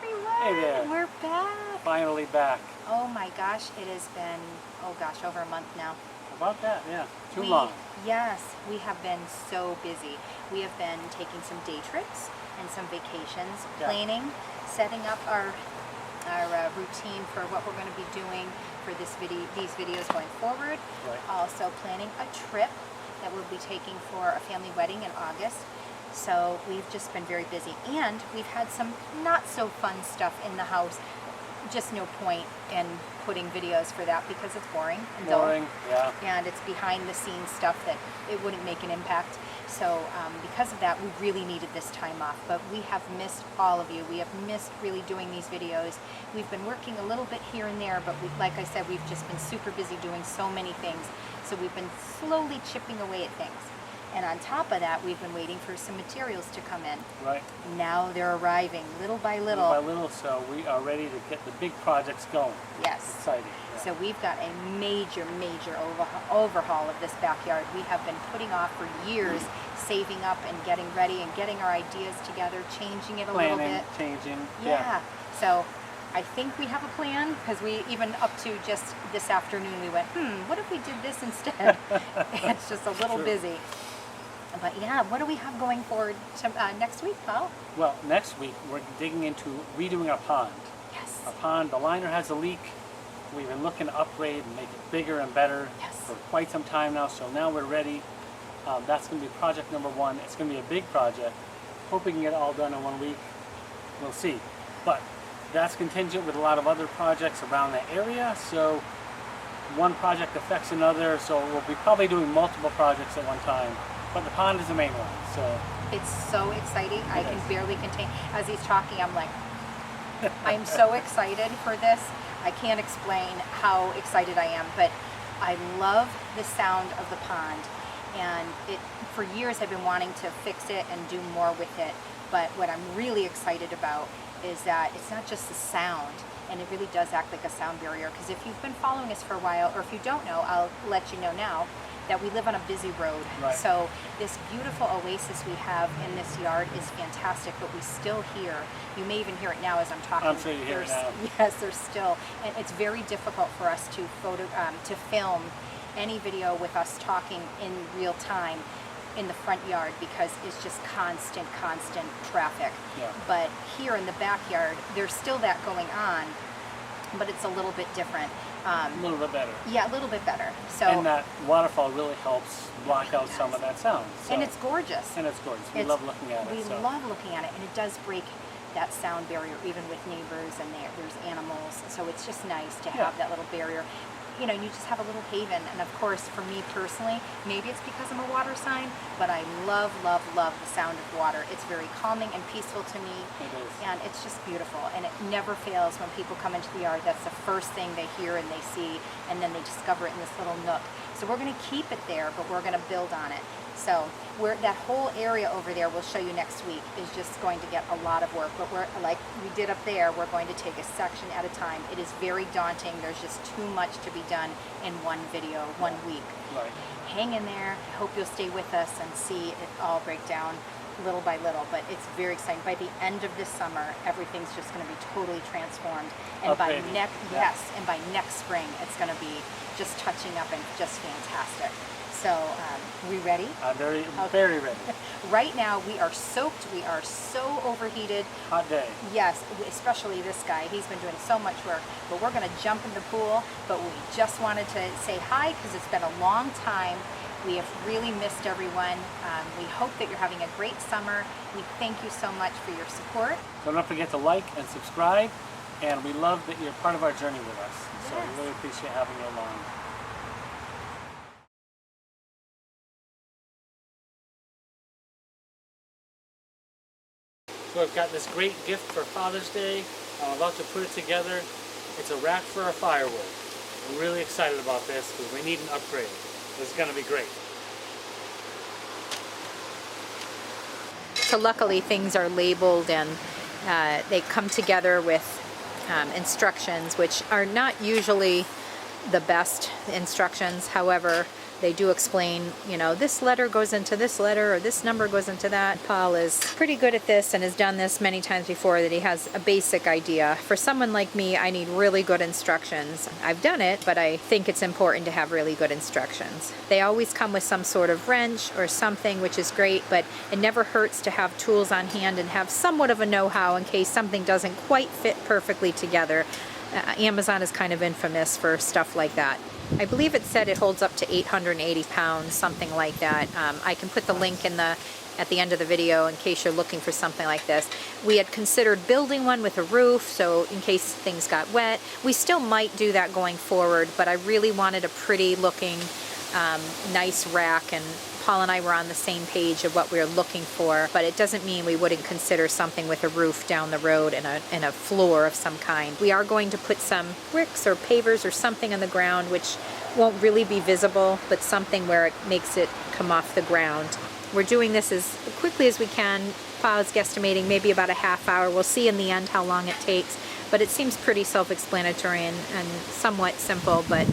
everyone! Hey there. We're back! Finally back. Oh my gosh, it has been, oh gosh, over a month now. About that, yeah. Too long. Yes, we have been so busy. We have been taking some day trips and some vacations, planning, setting up our routine for what we're going to be doing for these videos going forward. Right. Also planning a trip that we'll be taking for a family wedding in August. So we've just been very busy, and we've had some not so fun stuff in the house. Just no point in putting videos for that because it's boring and dull. Yeah. And it's behind the scenes stuff that it wouldn't make an impact. So because of that, we really needed this time off. But we have missed all of you. We have missed really doing these videos. We've been working a little bit here and there, but like I said, we've just been super busy doing so many things. So we've been slowly chipping away at things. And on top of that, we've been waiting for some materials to come in. Right. Now they're arriving little by little. Little by little, so we are ready to get the big projects going. Yes. Exciting. Yeah. So we've got a major overhaul of this backyard. We have been putting off for years, saving up and getting ready and getting our ideas together, changing it a little bit. Changing. Yeah. So I think we have a plan, because we even up to just this afternoon we went, what if we did this instead? It's just a little busy. But yeah, what do we have going forward to, next week, Paul? Well, next week we're digging into redoing our pond. Yes. Our pond, the liner has a leak. We've been looking to upgrade and make it bigger and better for quite some time now, so now we're ready. That's going to be project number one. It's going to be a big project. Hope we can get it all done in 1 week. We'll see. But that's contingent with a lot of other projects around the area, so one project affects another, so we'll be probably doing multiple projects at one time. But the pond is the main one, so. It's so exciting. I can barely contain. As he's talking, I'm like, I'm so excited for this. I can't explain how excited I am, but I love the sound of the pond. And for years I've been wanting to fix it and do more with it. But what I'm really excited about is that it's not just the sound, and it really does act like a sound barrier. Because if you've been following us for a while, or if you don't know, I'll let you know now, that we live on a busy road. Right. So this beautiful oasis we have in this yard is fantastic, but we still hear, you may even hear it now as I'm talking. I'm sure you hear it now. Yes, there's still, and it's very difficult for us to film any video with us talking in real time in the front yard, because it's just constant traffic. Yeah. But here in the backyard, there's still that going on, but it's a little bit different. A little bit better. Yeah, a little bit better. So, and that waterfall really helps block out some of that sound. So. And it's gorgeous. And it's gorgeous. We love looking at it. We love looking at it, and it does break that sound barrier even with neighbors, and there's animals. So it's just nice to have that little barrier. You know, you just have a little haven. And of course, for me personally, maybe it's because I'm a water sign, but I love the sound of water. It's very calming and peaceful to me. It is. And it's just beautiful. And it never fails when people come into the yard. That's the first thing they hear and they see, and then they discover it in this little nook. So we're going to keep it there, but we're going to build on it. So that whole area over there, we'll show you next week, is just going to get a lot of work. But we're, like we did up there, we're going to take a section at a time. It is very daunting. There's just too much to be done in one video, 1 week. Right. Hang in there. I hope you'll stay with us and see it all break down little by little. But it's very exciting. By the end of this summer, everything's just going to be totally transformed. And by next spring, it's going to be just touching up and just fantastic. So, we ready? I'm very ready. Right now, we are soaked. We are so overheated. Hot day. Yes, especially this guy. He's been doing so much work. But we're going to jump in the pool. But we just wanted to say hi, because it's been a long time. We have really missed everyone. We hope that you're having a great summer. We thank you so much for your support. So don't forget to like and subscribe. And we love that you're part of our journey with us. So we really appreciate having you along. So I've got this great gift for Father's Day. I'm about to put it together. It's a rack for our firewood. I'm really excited about this because we need an upgrade. This is going to be great. So luckily things are labeled, and they come together with instructions, which are not usually the best instructions. However, They do explain, you know, this letter goes into this letter or this number goes into that. Paul is pretty good at this and has done this many times before, that he has a basic idea. For someone like me, I need really good instructions. I've done it, but I think it's important to have really good instructions. They always come with some sort of wrench or something, which is great, but it never hurts to have tools on hand and have somewhat of a know-how in case something doesn't quite fit perfectly together. Amazon is kind of infamous for stuff like that. I believe it said it holds up to 880 pounds, something like that. I can put the link in at the end of the video in case you're looking for something like this. We had considered building one with a roof, so in case things got wet. We still might do that going forward, but I really wanted a pretty looking, nice rack, and Paul and I were on the same page of what we were looking for, but it doesn't mean we wouldn't consider something with a roof down the road and a floor of some kind. We are going to put some bricks or pavers or something on the ground, which won't really be visible, but something where it makes it come off the ground. We're doing this as quickly as we can. Paul's guesstimating maybe about a half hour. We'll see in the end how long it takes, but it seems pretty self-explanatory and somewhat simple, but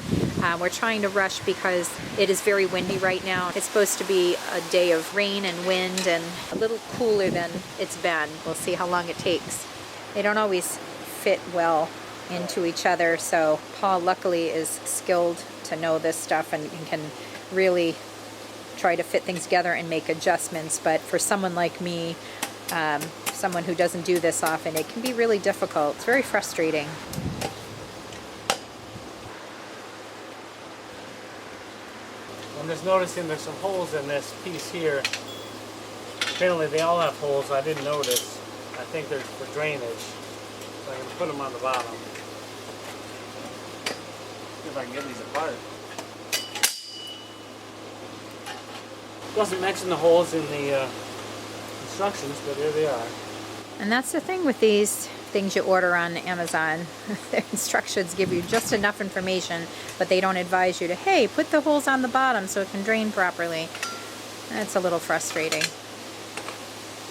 we're trying to rush because it is very windy right now. It's supposed to be a day of rain and wind and a little cooler than it's been. We'll see how long it takes. They don't always fit well into each other, so Paul luckily is skilled to know this stuff and can really try to fit things together and make adjustments. But for someone like me, someone who doesn't do this often, it can be really difficult. It's very frustrating. I'm just noticing there's some holes in this piece here. Apparently they all have holes. I didn't notice. I think they're for drainage. So I'm going to put them on the bottom. See if I can get these apart. Doesn't mention the holes in the instructions, but there they are. And that's the thing with these things you order on Amazon. Their instructions give you just enough information, but they don't advise you to, hey, put the holes on the bottom so it can drain properly. That's a little frustrating.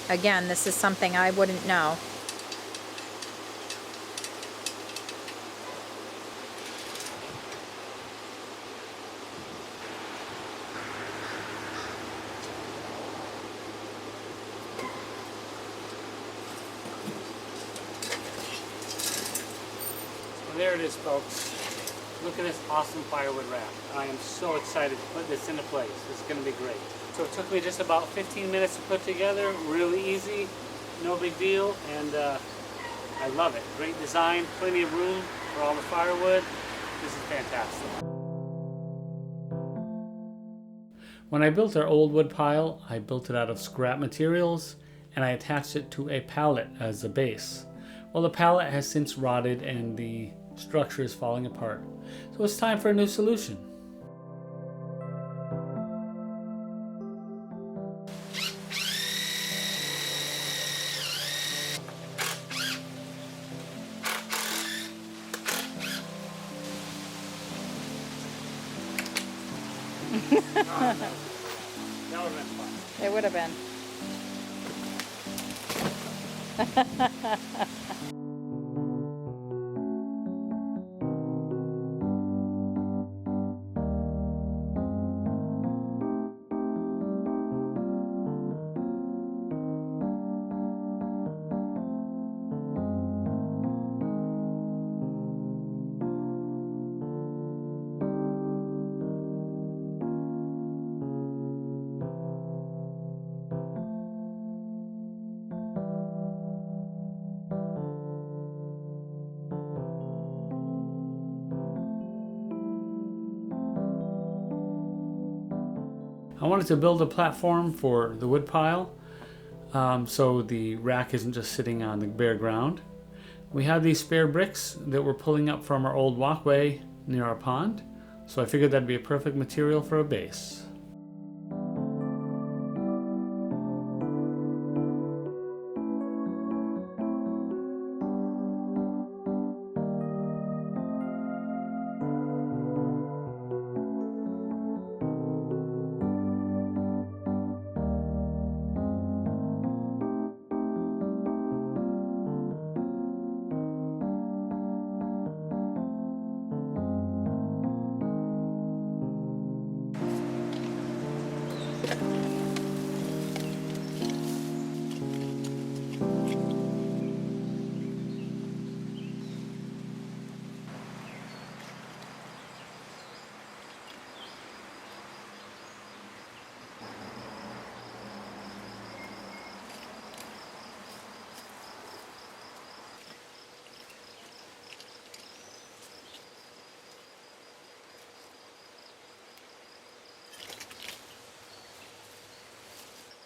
Again, this is something I wouldn't know. There it is, folks. Look at this awesome firewood rack. I am so excited to put this into place. It's going to be great. So it took me just about 15 minutes to put together. Really easy, no big deal, and I love it. Great design, plenty of room for all the firewood. This is fantastic. When I built our old wood pile, I built it out of scrap materials, and I attached it to a pallet as a base. Well, the pallet has since rotted and the structure is falling apart. So it's time for a new solution. That would have been fun. It would have been. I wanted to build a platform for the wood pile so the rack isn't just sitting on the bare ground. We have these spare bricks that we're pulling up from our old walkway near our pond, so I figured that'd be a perfect material for a base.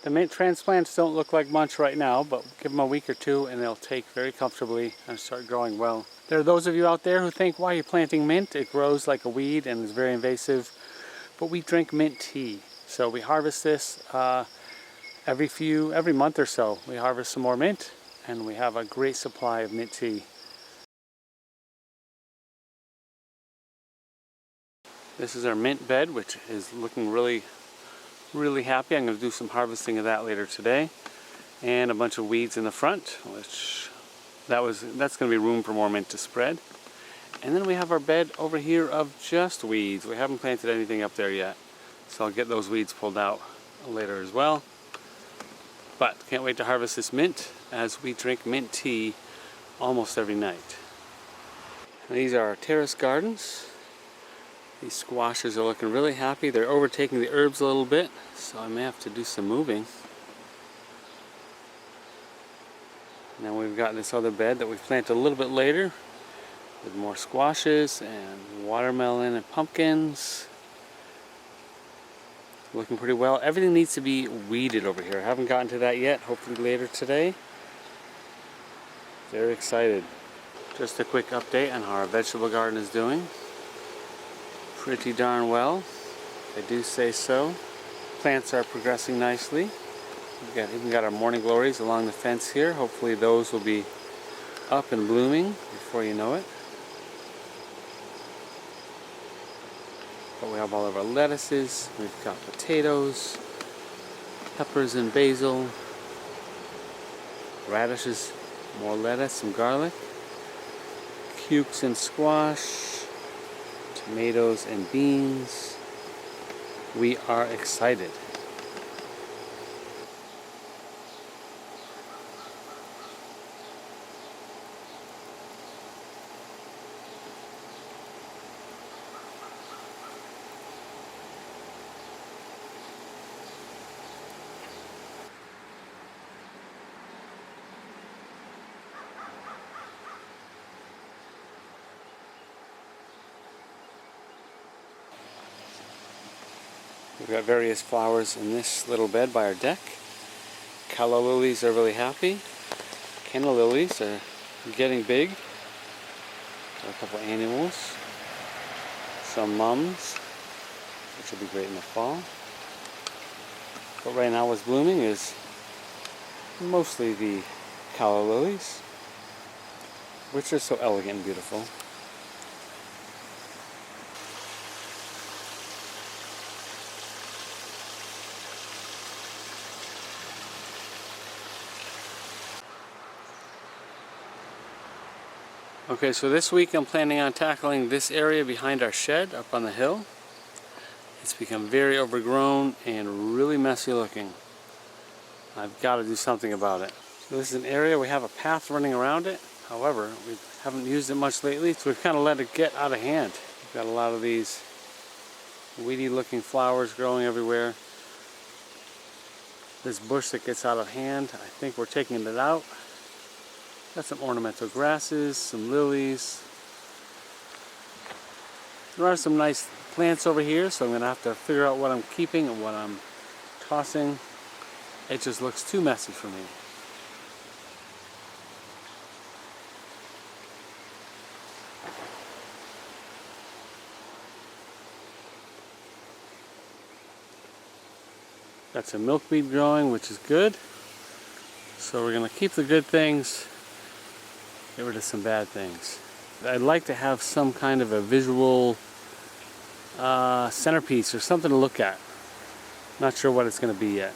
The mint transplants don't look like much right now, but give them a week or two and they'll take very comfortably and start growing well. There are those of you out there who think, why are you planting mint? It grows like a weed and is very invasive. But we drink mint tea. So we harvest this every month or so. We harvest some more mint and we have a great supply of mint tea. This is our mint bed, which is looking really happy. I'm going to do some harvesting of that later today. And a bunch of weeds in the front, which that's going to be room for more mint to spread. And then we have our bed over here of just weeds. We haven't planted anything up there yet. So I'll get those weeds pulled out later as well. But can't wait to harvest this mint as we drink mint tea almost every night. And these are our terrace gardens. These squashes are looking really happy. They're overtaking the herbs a little bit, so I may have to do some moving. Now we've got this other bed that we planted a little bit later with more squashes and watermelon and pumpkins. Looking pretty well. Everything needs to be weeded over here. I haven't gotten to that yet. Hopefully later today. Very excited. Just a quick update on how our vegetable garden is doing. Pretty darn well, I do say so. Plants are progressing nicely. We've even got our morning glories along the fence here. Hopefully those will be up and blooming before you know it. But we have all of our lettuces. We've got potatoes, peppers and basil, radishes, more lettuce, some garlic, cukes and squash, tomatoes and beans. We are excited. We've got various flowers in this little bed by our deck. Calla lilies are really happy. Canna lilies are getting big. Got a couple annuals. Some mums, which will be great in the fall. But right now what's blooming is mostly the calla lilies, which are so elegant and beautiful. Okay, so this week I'm planning on tackling this area behind our shed up on the hill. It's become very overgrown and really messy looking. I've got to do something about it. So this is an area, we have a path running around it. However, we haven't used it much lately, so we've kind of let it get out of hand. We've got a lot of these weedy looking flowers growing everywhere. This bush that gets out of hand, I think we're taking it out. Got some ornamental grasses, some lilies. There are some nice plants over here, so I'm going to have to figure out what I'm keeping and what I'm tossing. It just looks too messy for me. Got some milkweed growing, which is good. So we're going to keep the good things, get rid of some bad things. I'd like to have some kind of a visual centerpiece or something to look at. Not sure what it's going to be yet.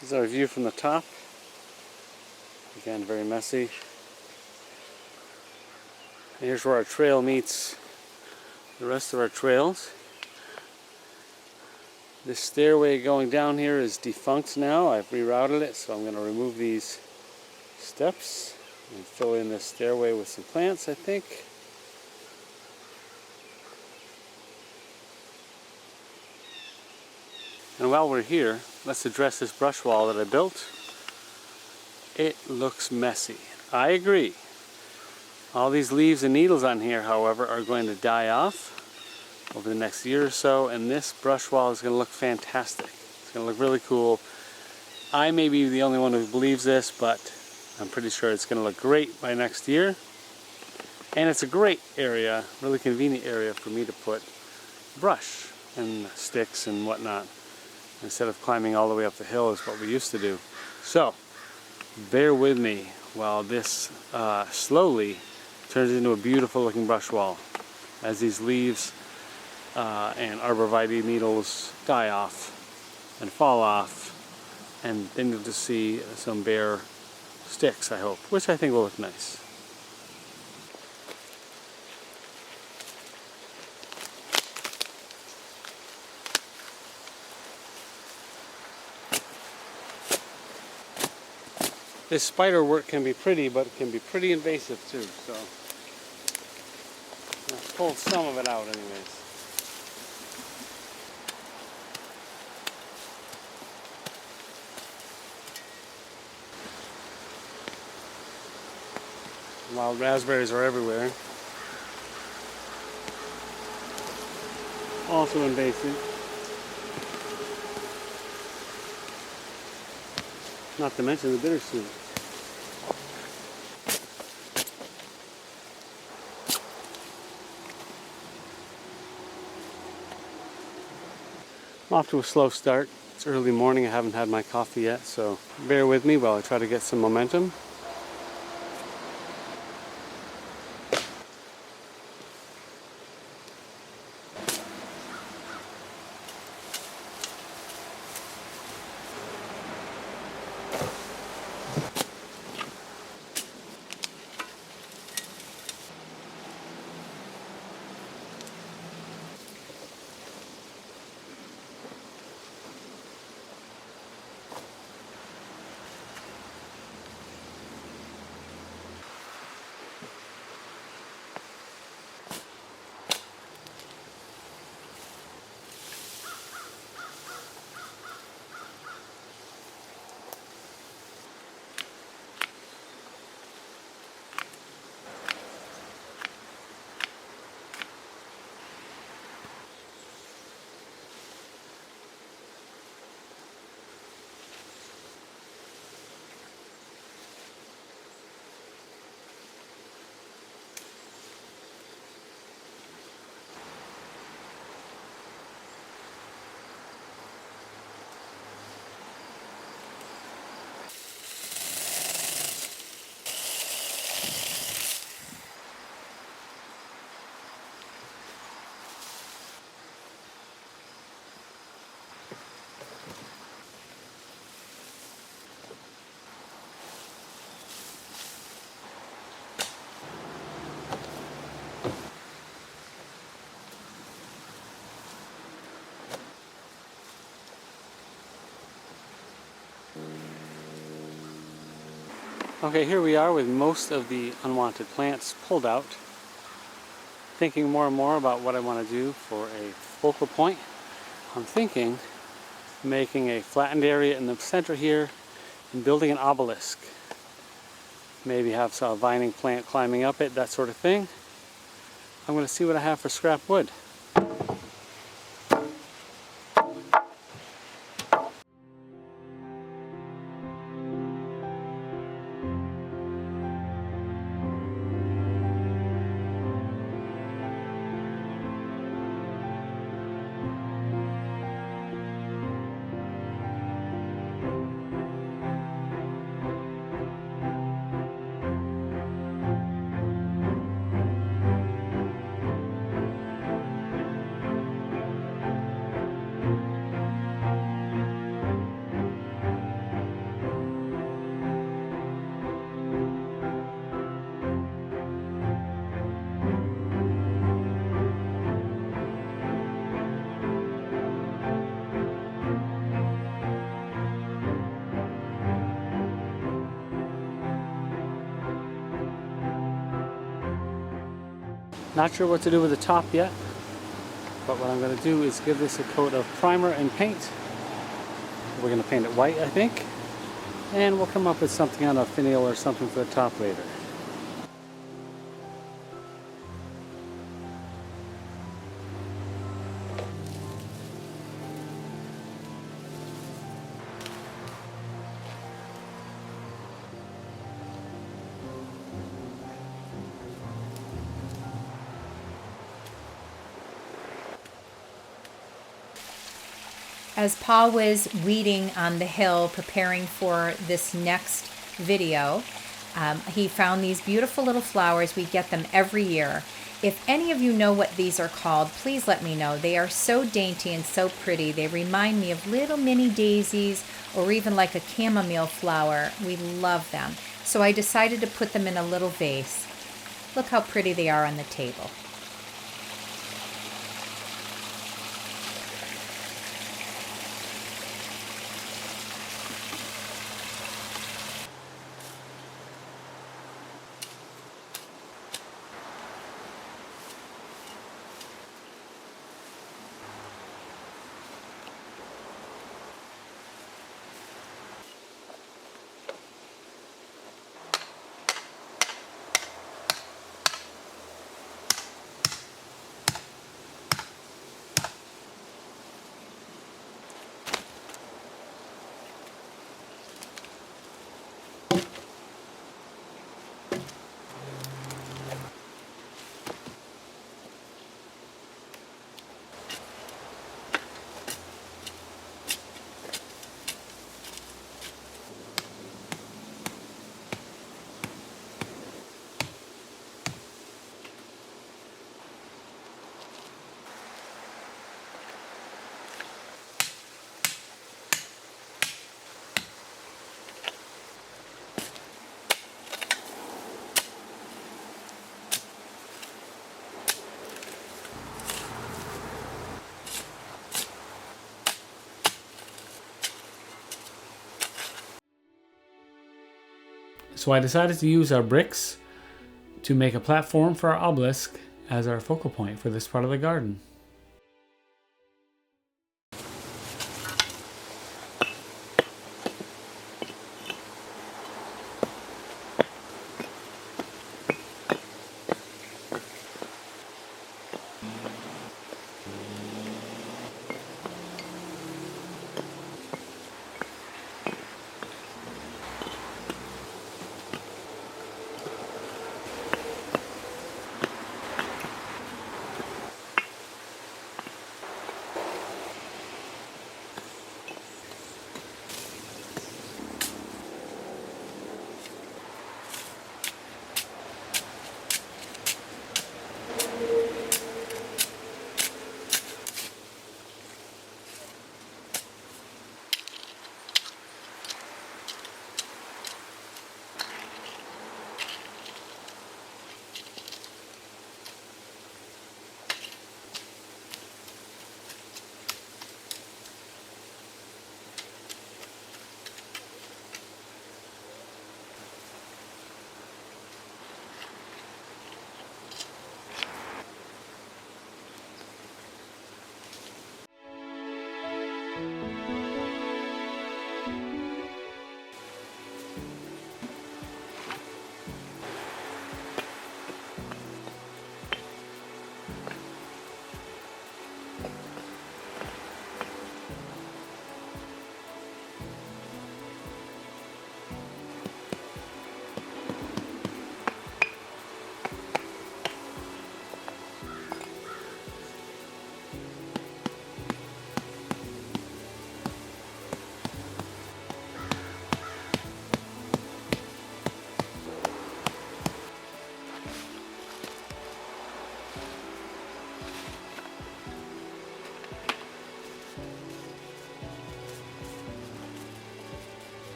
This is our view from the top. Again, very messy. And here's where our trail meets the rest of our trails. This stairway going down here is defunct now. I've rerouted it, so I'm going to remove these steps and fill in this stairway with some plants, I think. And while we're here, let's address this brush wall that I built. It looks messy. I agree. All these leaves and needles on here, however, are going to die off over the next year or so, and this brush wall is going to look fantastic. It's going to look really cool. I may be the only one who believes this, but I'm pretty sure it's going to look great by next year. And it's a great area, really convenient area for me to put brush and sticks and whatnot, instead of climbing all the way up the hill is what we used to do. So, bear with me while this slowly turns into a beautiful looking brush wall as these leaves and arborvitae needles die off and fall off, and then you'll just see some bare sticks, I hope, which I think will look nice. This spider work can be pretty, but it can be pretty invasive too, so I've pulled some of it out anyways. Wild raspberries are everywhere. Also invasive. Not to mention the bittersweet. I'm off to a slow start. It's early morning, I haven't had my coffee yet, so bear with me while I try to get some momentum. Okay, here we are with most of the unwanted plants pulled out. Thinking more and more about what I want to do for a focal point. I'm thinking making a flattened area in the center here and building an obelisk. Maybe have some vining plant climbing up it, that sort of thing. I'm going to see what I have for scrap wood. Not sure what to do with the top yet, but what I'm going to do is give this a coat of primer and paint. We're going to paint it white, I think, and we'll come up with something on a finial or something for the top later. As Paul was weeding on the hill preparing for this next video, he found these beautiful little flowers. We get them every year. If any of you know what these are called, please let me know. They are so dainty and so pretty. They remind me of little mini daisies or even like a chamomile flower. We love them. So I decided to put them in a little vase. Look how pretty they are on the table. So I decided to use our bricks to make a platform for our obelisk as our focal point for this part of the garden.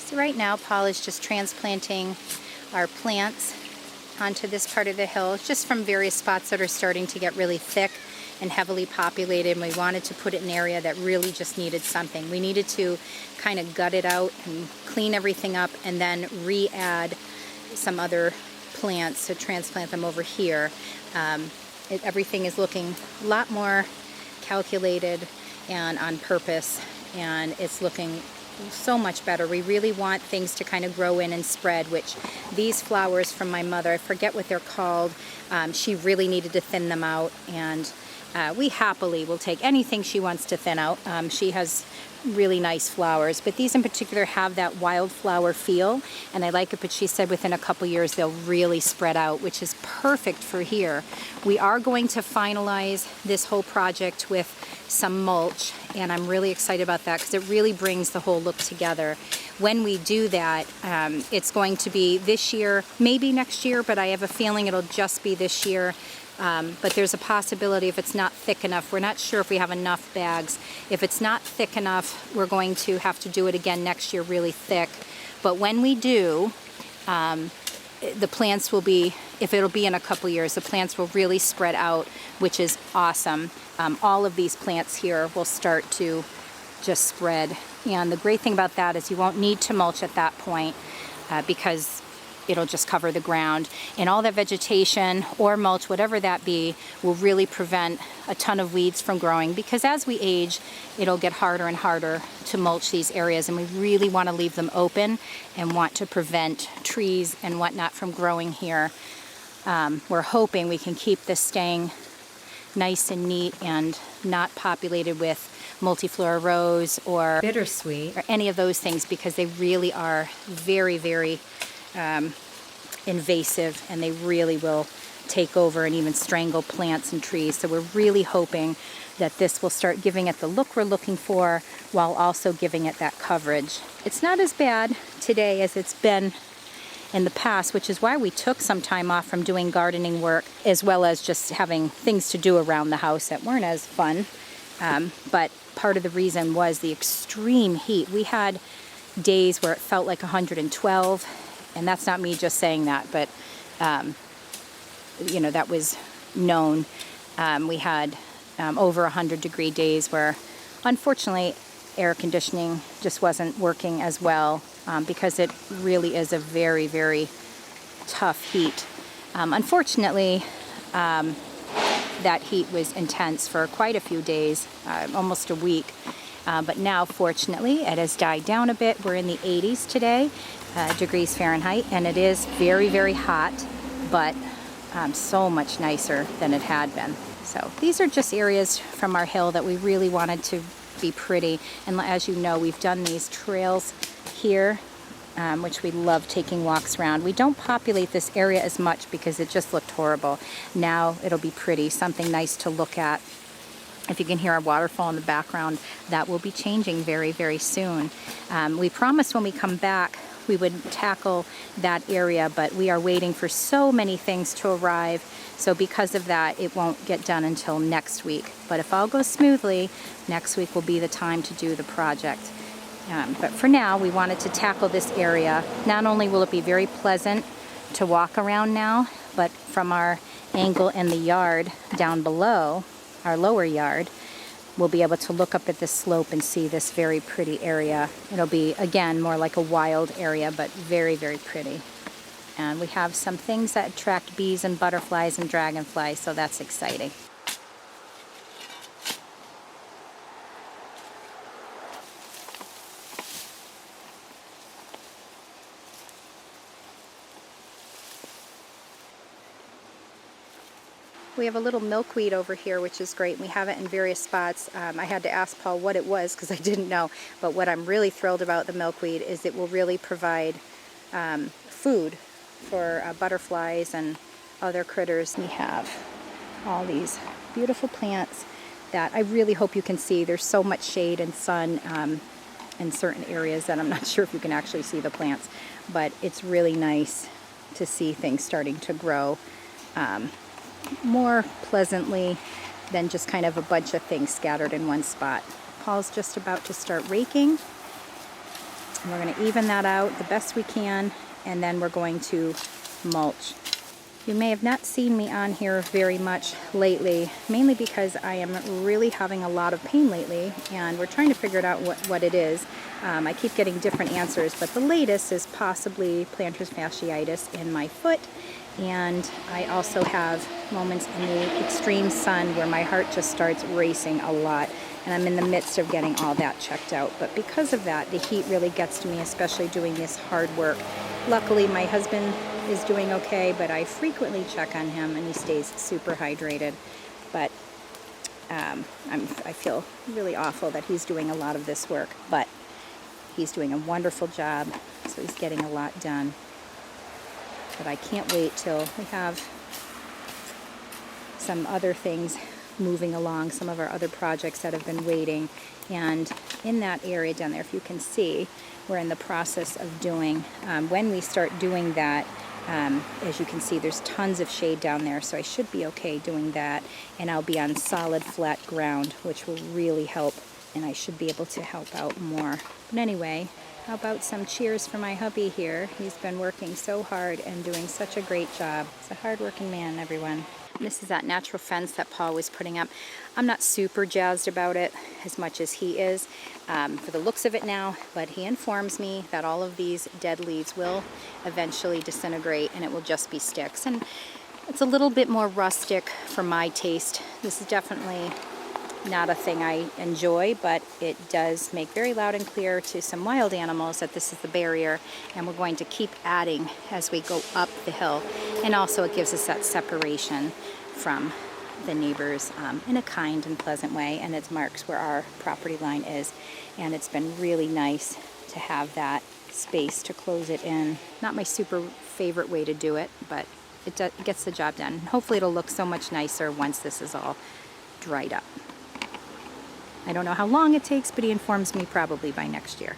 So right now Paul is just transplanting our plants onto this part of the hill, just from various spots that are starting to get really thick and heavily populated, and we wanted to put it in an area that really just needed something. We needed to kind of gut it out and clean everything up and then re-add some other plants to transplant them over here. Everything is looking a lot more calculated and on purpose, and it's looking so much better. We really want things to kind of grow in and spread, which these flowers from my mother, I forget what they're called, she really needed to thin them out, and we happily will take anything she wants to thin out. She has really nice flowers, but these in particular have that wildflower feel, and I like it, but she said within a couple years they'll really spread out, which is perfect for here. We are going to finalize this whole project with some mulch, and I'm really excited about that because it really brings the whole look together. When we do that, it's going to be this year, maybe next year, but I have a feeling it'll just be this year. But there's a possibility if it's not thick enough, we're not sure if we have enough bags. If it's not thick enough, we're going to have to do it again next year really thick. But when we do, the plants will be, if it'll be in a couple years, the plants will really spread out, which is awesome. All of these plants here will start to just spread. And the great thing about that is you won't need to mulch at that point because it'll just cover the ground, and all that vegetation or mulch, whatever that be, will really prevent a ton of weeds from growing, because as we age it'll get harder and harder to mulch these areas, and we really want to leave them open and want to prevent trees and whatnot from growing here. We're hoping we can keep this staying nice and neat and not populated with multiflora rose or bittersweet or any of those things, because they really are very, very invasive, and they really will take over and even strangle plants and trees. So we're really hoping that this will start giving it the look we're looking for while also giving it that coverage. It's not as bad today as it's been in the past, which is why we took some time off from doing gardening work, as well as just having things to do around the house that weren't as fun. But part of the reason was the extreme heat. We had days where it felt like 112, and that's not me just saying that, but you know, that was known. We had over 100-degree days where unfortunately air conditioning just wasn't working as well, because it really is a very, very tough heat. Unfortunately, that heat was intense for quite a few days, almost a week. But now, fortunately, it has died down a bit. We're in the 80s today, degrees Fahrenheit, and it is very, very hot, but so much nicer than it had been. So these are just areas from our hill that we really wanted to be pretty. And as you know, we've done these trails here, which we love taking walks around. We don't populate this area as much because it just looked horrible. Now it'll be pretty, something nice to look at. If you can hear our waterfall in the background, that will be changing very, very soon. We promised when we come back we would tackle that area, but we are waiting for so many things to arrive. So because of that, it won't get done until next week. But if all goes smoothly, next week will be the time to do the project. But for now, we wanted to tackle this area. Not only will it be very pleasant to walk around now, but from our angle in the yard down below, our lower yard, we'll be able to look up at this slope and see this very pretty area. It'll be, again, more like a wild area, but very, very pretty. And we have some things that attract bees and butterflies and dragonflies, so that's exciting. We have a little milkweed over here, which is great. We have it in various spots. I had to ask Paul what it was because I didn't know. But what I'm really thrilled about the milkweed is it will really provide food for butterflies and other critters. We have all these beautiful plants that I really hope you can see. There's so much shade and sun in certain areas that I'm not sure if you can actually see the plants. But it's really nice to see things starting to grow more pleasantly than just kind of a bunch of things scattered in one spot. Paul's just about to start raking, And we're going to even that out the best we can, and then we're going to mulch. You may have not seen me on here very much lately, mainly because I am really having a lot of pain lately, and we're trying to figure it out what it is. I keep getting different answers, but the latest is possibly plantar fasciitis in my foot, and I also have moments in the extreme sun where my heart just starts racing a lot, and I'm in the midst of getting all that checked out. But because of that, the heat really gets to me, especially doing this hard work. Luckily, my husband is doing okay, but I frequently check on him, and he stays super hydrated. But I feel really awful that he's doing a lot of this work, but he's doing a wonderful job, so he's getting a lot done. But I can't wait till we have some other things moving along, some of our other projects that have been waiting. And in that area down there, if you can see, we're in the process of doing, when we start doing that, as you can see, there's tons of shade down there, so I should be okay doing that, and I'll be on solid flat ground, which will really help, and I should be able to help out more. But anyway, how about some cheers for my hubby here? He's been working so hard and doing such a great job. He's a hard-working man, everyone. This is that natural fence that Paul was putting up. I'm not super jazzed about it as much as he is for the looks of it now, but he informs me that all of these dead leaves will eventually disintegrate and it will just be sticks. And it's a little bit more rustic for my taste. This is definitely not a thing I enjoy, but it does make very loud and clear to some wild animals that this is the barrier, and we're going to keep adding as we go up the hill. And also it gives us that separation from the neighbors in a kind and pleasant way, and it marks where our property line is. And it's been really nice to have that space to close it in. Not my super favorite way to do it, but it gets the job done. Hopefully it'll look so much nicer once this is all dried up. I don't know how long it takes, but he informs me probably by next year.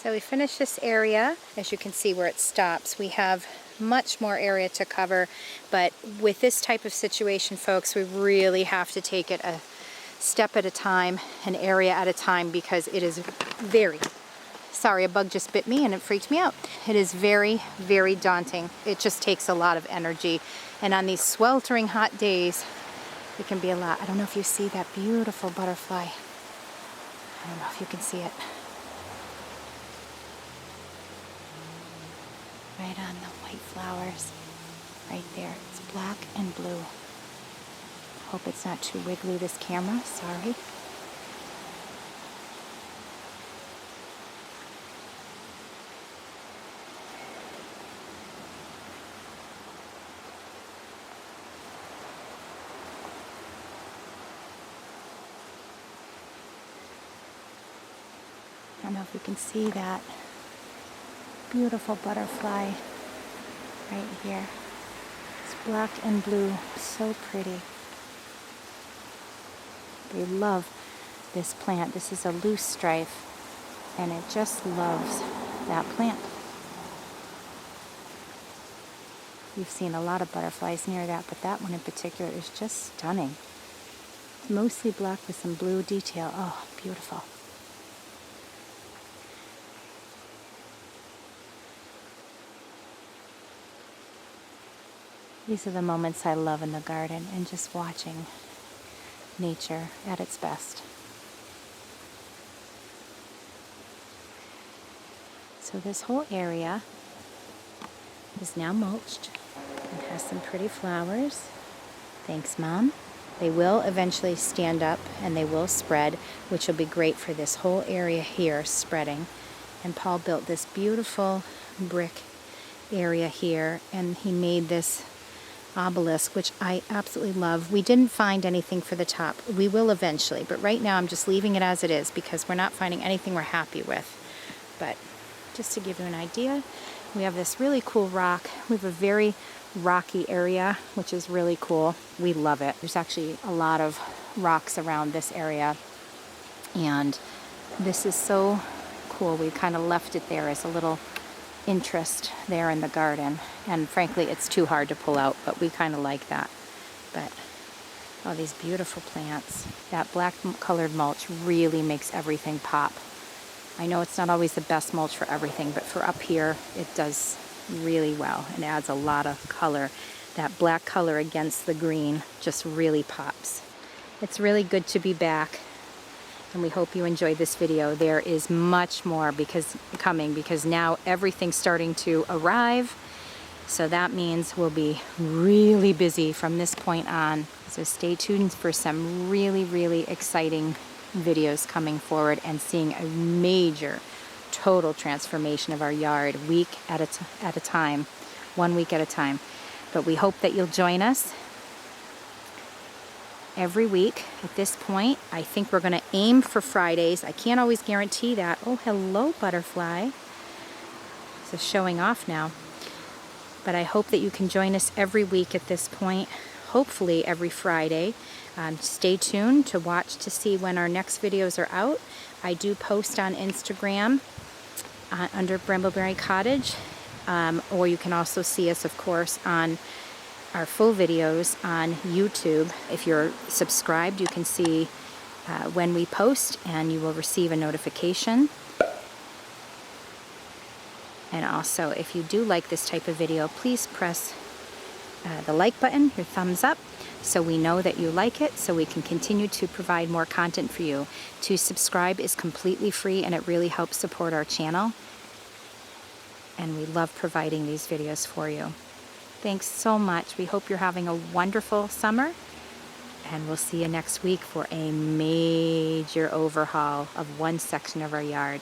So we finished this area. As you can see where it stops, we have much more area to cover, but with this type of situation, folks, we really have to take it a step at a time, an area at a time, because it is very, sorry, a bug just bit me and it freaked me out. It is very, very daunting. It just takes a lot of energy, and on these sweltering hot days, it can be a lot. I don't know if you see that beautiful butterfly. I don't know if you can see it. Right on the white flowers, right there. It's black and blue. Hope it's not too wiggly, this camera, sorry. I don't know if you can see that beautiful butterfly right here. It's black and blue, so pretty. We love this plant. This is a loose strife, and it just loves that plant. We've seen a lot of butterflies near that, but that one in particular is just stunning. It's mostly black with some blue detail. Oh, beautiful. These are the moments I love in the garden, and just watching nature at its best. So this whole area is now mulched and has some pretty flowers. Thanks, Mom. They will eventually stand up and they will spread, which will be great for this whole area here spreading. And Paul built this beautiful brick area here, and he made this obelisk, which I absolutely love. We didn't find anything for the top. We will eventually, but right now I'm just leaving it as it is because we're not finding anything we're happy with. But just to give you an idea, we have this really cool rock. We have a very rocky area, which is really cool. We love it. There's actually a lot of rocks around this area, and this is so cool. We kind of left it there as a little interest there in the garden, and frankly it's too hard to pull out, but we kind of like that. But all these beautiful plants, that black colored mulch really makes everything pop. I know it's not always the best mulch for everything, but for up here it does really well and adds a lot of color. That black color against the green just really pops. It's really good to be back, and we hope you enjoyed this video. There is much more coming because now everything's starting to arrive. So that means we'll be really busy from this point on. So stay tuned for some really, really exciting videos coming forward, and seeing a major total transformation of our yard week at a time, 1 week at a time. But we hope that you'll join us every week. At this point, I think we're going to aim for Fridays. I can't always guarantee that. Oh, hello, butterfly. It's showing off now. But I hope that you can join us every week at this point, hopefully every Friday. Stay tuned to watch to see when our next videos are out. I do post on Instagram under Brambleberry Cottage, or you can also see us, of course, on our full videos on YouTube. If you're subscribed, you can see when we post, and you will receive a notification. And also, if you do like this type of video, please press the like button, your thumbs up, so we know that you like it, so we can continue to provide more content for you. To subscribe is completely free, and it really helps support our channel. And we love providing these videos for you. Thanks so much. We hope you're having a wonderful summer, and we'll see you next week for a major overhaul of one section of our yard.